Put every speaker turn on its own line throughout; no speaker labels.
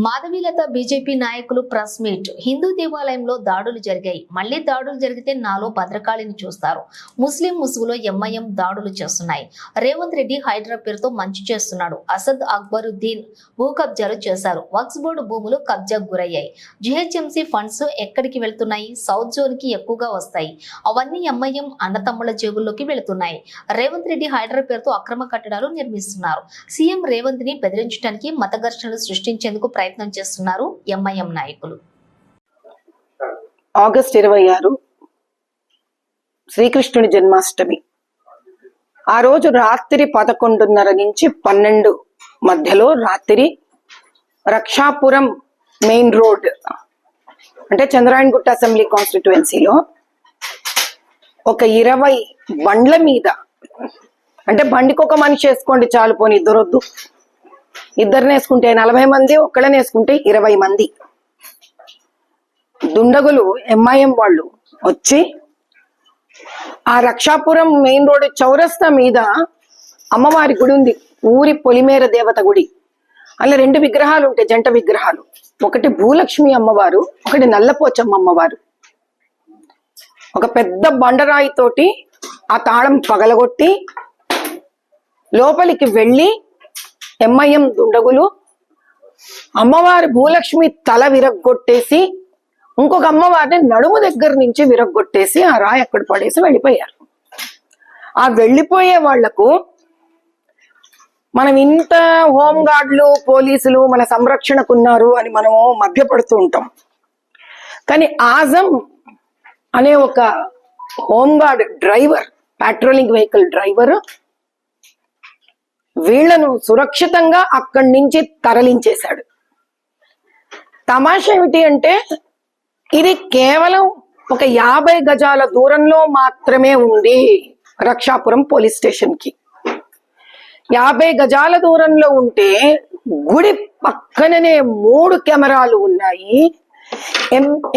Madhavilatha BJP నాయకులు press meet. Hindu దేవాలయంలో దాడులు జరిగాయి. మళ్లీ దాడులు జరిగితే నాలో భద్రకాళిని చూస్తారు. ముస్లిం ముసుగులో ఎంఐఎం దాడులు చేస్తున్నాయి. రేవంత్ రెడ్డి హైడ్రా పేరుతో మంచి చేస్తున్నాడు. అసద్ అక్బరుద్దీన్ భూ కబ్జాలు చేశారు. వక్స్ బోర్డు భూములు కబ్జాకు గురయ్యాయి. జిహెచ్ఎంసీ ఫండ్స్ ఎక్కడికి వెళ్తున్నాయి? సౌత్ జోన్ కి ఎక్కువగా వస్తాయి. అవన్నీ ఎంఐఎం అన్నతమ్ముల జేబుల్లోకి వెళుతున్నాయి. రేవంత్ రెడ్డి హైడ్రా పేరుతో అక్రమ కట్టడాలు నిర్మిస్తున్నారు. సీఎం రేవంత్ ని బెదిరించడానికి మత ఘర్షణలు సృష్టించేందుకు ప్రయత్నం చేస్తున్నారు ఎంఐఎం నాయకులు.
ఆగస్టు 26 శ్రీకృష్ణుని జన్మాష్టమి. ఆ రోజు రాత్రి 11:30 నుంచి 12 మధ్యలో రాత్రి రక్షాపురం మెయిన్ రోడ్ అంటే చంద్రాయణగుట్ట అసెంబ్లీ కాన్స్టిట్యుయెన్సీలో ఒక 20 బండ్ల మీద, అంటే బండికి ఒక మనిషి వేసుకోండి చాలు, పోని ఇద్దరొద్దు, ఇద్దరిని వేసుకుంటే 40 మంది, ఒక్కళ్ళని వేసుకుంటే 20 మంది దుండగులు ఎంఐఎం వాళ్ళు వచ్చి ఆ రక్షాపురం మెయిన్ రోడ్ చౌరస్తా మీద అమ్మవారి గుడి ఉంది, ఊరి పొలిమేర దేవత గుడి. అలా 2 విగ్రహాలు ఉంటాయి, జంట విగ్రహాలు. ఒకటి భూలక్ష్మి అమ్మవారు, ఒకటి నల్లపోచమ్మ అమ్మవారు. ఒక పెద్ద బండరాయి తోటి ఆ తాళం పగలగొట్టి లోపలికి వెళ్ళి ఎంఐఎం దుండగులు అమ్మవారి భూలక్ష్మి తల విరగ్గొట్టేసి ఇంకొక అమ్మవారిని నడుము దగ్గర నుంచి విరగ్గొట్టేసి ఆ రాయి అక్కడ పడేసి వెళ్ళిపోయారు. ఆ వెళ్ళిపోయే వాళ్లకు మనం ఇంత హోంగార్డులు పోలీసులు మన సంరక్షణకున్నారు అని మనము మభ్యపడుతూ ఉంటాం. కానీ ఆజం అనే ఒక home guard driver, patrolling vehicle driver వీళ్లను సురక్షితంగా అక్కడి నుంచి తరలించేశాడు. తమాషా ఏమిటి అంటే ఇది కేవలం ఒక 50 గజాల దూరంలో మాత్రమే ఉంది రక్షాపురం పోలీస్ స్టేషన్ కి. 50 గజాల దూరంలో ఉంటే గుడి పక్కననే 3 కెమెరాలు ఉన్నాయి.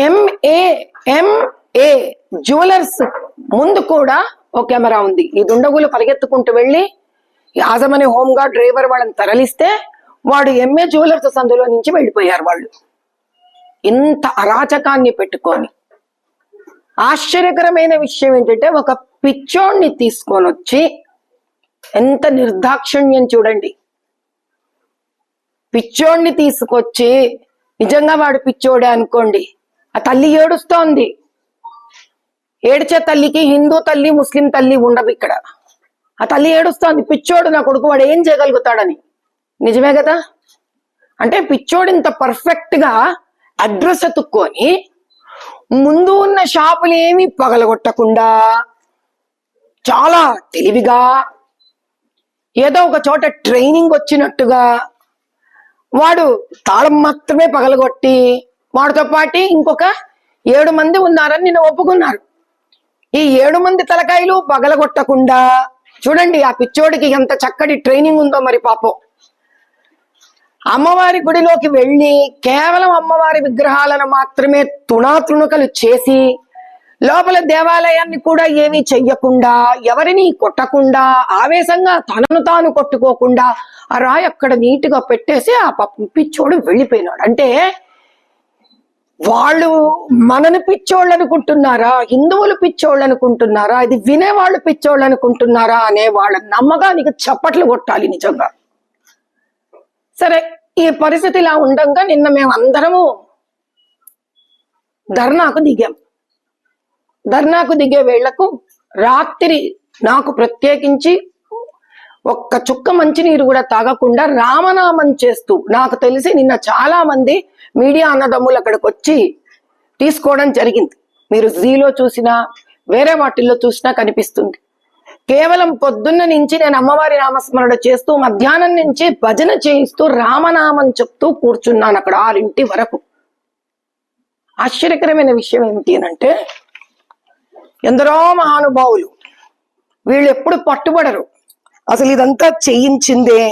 ఎంఏ జ్యువెలర్స్ ముందు కూడా ఒక కెమెరా ఉంది. ఈ దుండగులు పరిగెత్తుకుంటూ వెళ్ళి ఆజమనే హోంగార్డ్ డ్రైవర్ వాళ్ళని తరలిస్తే వాడు ఎంఏ జ్యువెలర్స్ సందులో నుంచి వెళ్ళిపోయారు. వాళ్ళు ఇంత అరాచకాన్ని పెట్టుకొని, ఆశ్చర్యకరమైన విషయం ఏంటంటే ఒక పిచ్చోడిని తీసుకొని వచ్చి, ఎంత నిర్దాక్షిణ్యం చూడండి. పిచ్చోడిని తీసుకొచ్చి, నిజంగా వాడు పిచ్చోడే అనుకోండి, ఆ తల్లి ఏడుస్తోంది. ఏడ్చే తల్లికి హిందూ తల్లి ముస్లిం తల్లి ఉండవు ఇక్కడ. ఆ తల్లి ఏడుస్తోంది, పిచ్చోడు నా కొడుకు, వాడు ఏం చేయగలుగుతాడని. నిజమే కదా? అంటే పిచ్చోడు ఇంత పర్ఫెక్ట్ గా అడ్రస్ ఎత్తుక్కొని ముందు ఉన్న షాపులు ఏమి పగలగొట్టకుండా చాలా తెలివిగా ఏదో ఒక చోట ట్రైనింగ్ వచ్చినట్టుగా వాడు తాళం మాత్రమే పగలగొట్టి, వాడితో పాటు ఇంకొక 7 మంది ఉన్నారని నిన్న ఒప్పుకున్నారు. ఈ 7 మంది తలకాయలు పగలగొట్టకుండా చూడండి ఆ పిచ్చోడికి ఎంత చక్కటి ట్రైనింగ్ ఉందో మరి పాపం. అమ్మవారి గుడిలోకి వెళ్ళి కేవలం అమ్మవారి విగ్రహాలను మాత్రమే తుణాతుణుకలు చేసి, లోపల దేవాలయాన్ని కూడా ఏమీ చెయ్యకుండా, ఎవరిని కొట్టకుండా, ఆవేశంగా తనను తాను కొట్టుకోకుండా ఆ రాయి అక్కడ నీట్గా పెట్టేసి ఆ పిచ్చోడు వెళ్ళిపోయినాడు. అంటే వాళ్ళు మనని పిచ్చోళ్ళు అనుకుంటున్నారా, హిందువులు పిచ్చోళ్ళు అనుకుంటున్నారా, ఇది వినేవాళ్ళు పిచ్చోళ్ళు అనుకుంటున్నారా అనే వాళ్ళ నమ్మకానికి చప్పట్లు కొట్టాలి నిజంగా. సరే, ఈ పరిస్థితి ఇలా ఉండగా నిన్న మేము అందరము ధర్నాకు దిగాం. ధర్నాకు దిగే వేళ్లకు రాత్రి నాకు ప్రత్యేకించి ఒక్క చుక్క మంచినీరు కూడా తాగకుండా రామనామం చేస్తూ, నాకు తెలిసి నిన్న చాలా మంది మీడియా అన్నదమ్ములు అక్కడికి వచ్చి తీసుకోవడం జరిగింది. మీరు జీలో చూసినా వేరే వాటిల్లో చూసినా కనిపిస్తుంది. కేవలం పొద్దున్న నుంచి నేను అమ్మవారి నామస్మరణ చేస్తూ, మధ్యాహ్నం నుంచి భజన చేయిస్తూ, రామనామం చెప్తూ కూర్చున్నాను అక్కడ 6 వరకు. ఆశ్చర్యకరమైన విషయం ఏమిటి అంటే, ఎందరో మహానుభావులు వీళ్ళు ఎప్పుడు పట్టుబడరు. అసలు ఇదంతా చేయించిందే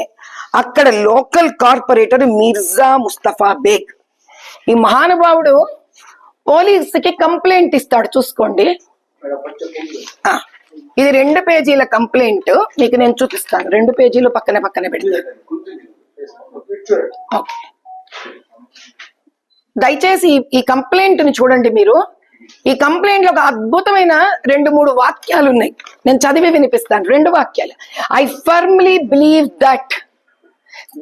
అక్కడ లోకల్ కార్పొరేటర్ మిర్జా ముస్తఫా బేగ్. ఈ మహానుభావుడు పోలీసుకి కంప్లైంట్ ఇస్తాడు, చూసుకోండి. ఇది 2 పేజీల కంప్లైంట్, మీకు నేను చూపిస్తాను. 2 పేజీలు పక్కన పెడతాను. దయచేసి ఈ కంప్లైంట్ ని చూడండి మీరు. ఈ కంప్లైంట్ లో ఒక అద్భుతమైన 2-3 వాక్యాలు ఉన్నాయి, నేను చదివి వినిపిస్తాను. 2 వాక్యాలు. I firmly believe that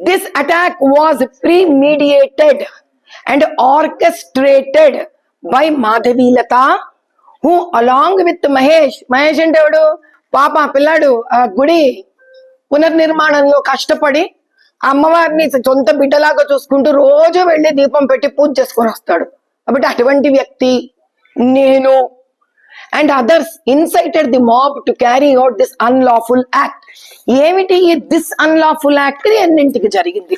this attack was premeditated and orchestrated by Madhavi Latha, who along with Mahesh అంటే ఎవడు? పాప పిల్లాడు ఆ గుడి పునర్నిర్మాణంలో కష్టపడి అమ్మవారిని సొంత బిడ్డలాగా చూసుకుంటూ రోజు వెళ్ళి దీపం పెట్టి పూజ చేసుకొని వస్తాడు. కాబట్టి అటువంటి వ్యక్తి నేను and others incited the mob to carry out this unlawful act. ఏమిటి ఈ దిస్ అన్లాఫుల్ యాక్ట్? ఎన్నింటికి జరిగింది?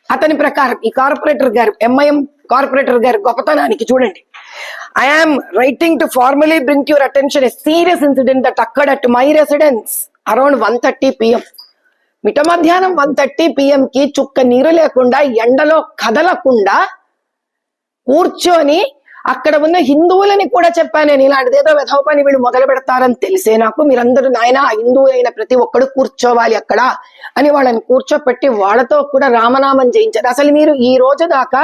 అతని ప్రకారం ఈ కార్పొరేటర్ గారు, ఎంఐఎం కార్పొరేటర్ గారి గొప్పతనానికి చూడండి. I am writing to formally bring to your attention a serious incident that occurred at my residence around 1:30 PM. మిట మధ్యాహ్నం 1:30 PM కి చుక్క నీరు లేకుండా ఎండలో కదలకుండా కూర్చొని అక్కడ ఉన్న హిందువులని కూడా చెప్పాను నేను, ఇలాంటిది ఏదో వెధవ పని వీళ్ళు మొదలు పెడతారని తెలిసే నాకు మీరందరూ నాయన హిందువు అయిన ప్రతి ఒక్కడు కూర్చోవాలి అక్కడ అని వాళ్ళని కూర్చోపెట్టి వాళ్ళతో కూడా రామనామం చేయించారు. అసలు మీరు ఈ రోజు దాకా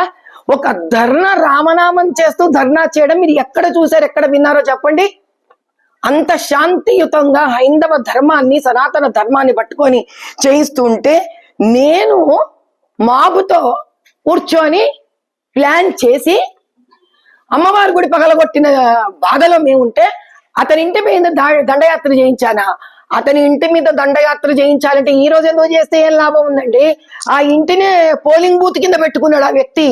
ఒక ధర్నా రామనామం చేస్తూ ధర్నా చేయడం మీరు ఎక్కడ చూసారు, ఎక్కడ విన్నారో చెప్పండి? అంత శాంతియుతంగా హైందవ ధర్మాన్ని, సనాతన ధర్మాన్ని పట్టుకొని చేయిస్తుంటే నేను మాబుతో కూర్చొని ప్లాన్ చేసి అమ్మవారి గుడి పగలగొట్టిన బాధలో మేముంటే అతని ఇంటి మీద దండయాత్ర చేయించానా? అతని ఇంటి మీద దండయాత్ర చేయించాలంటే ఈ రోజు ఎందుకు చేస్తే ఏం లాభం ఉందండి? ఆ ఇంటిని పోలింగ్ బూత్ కింద పెట్టుకున్నాడు ఆ వ్యక్తి.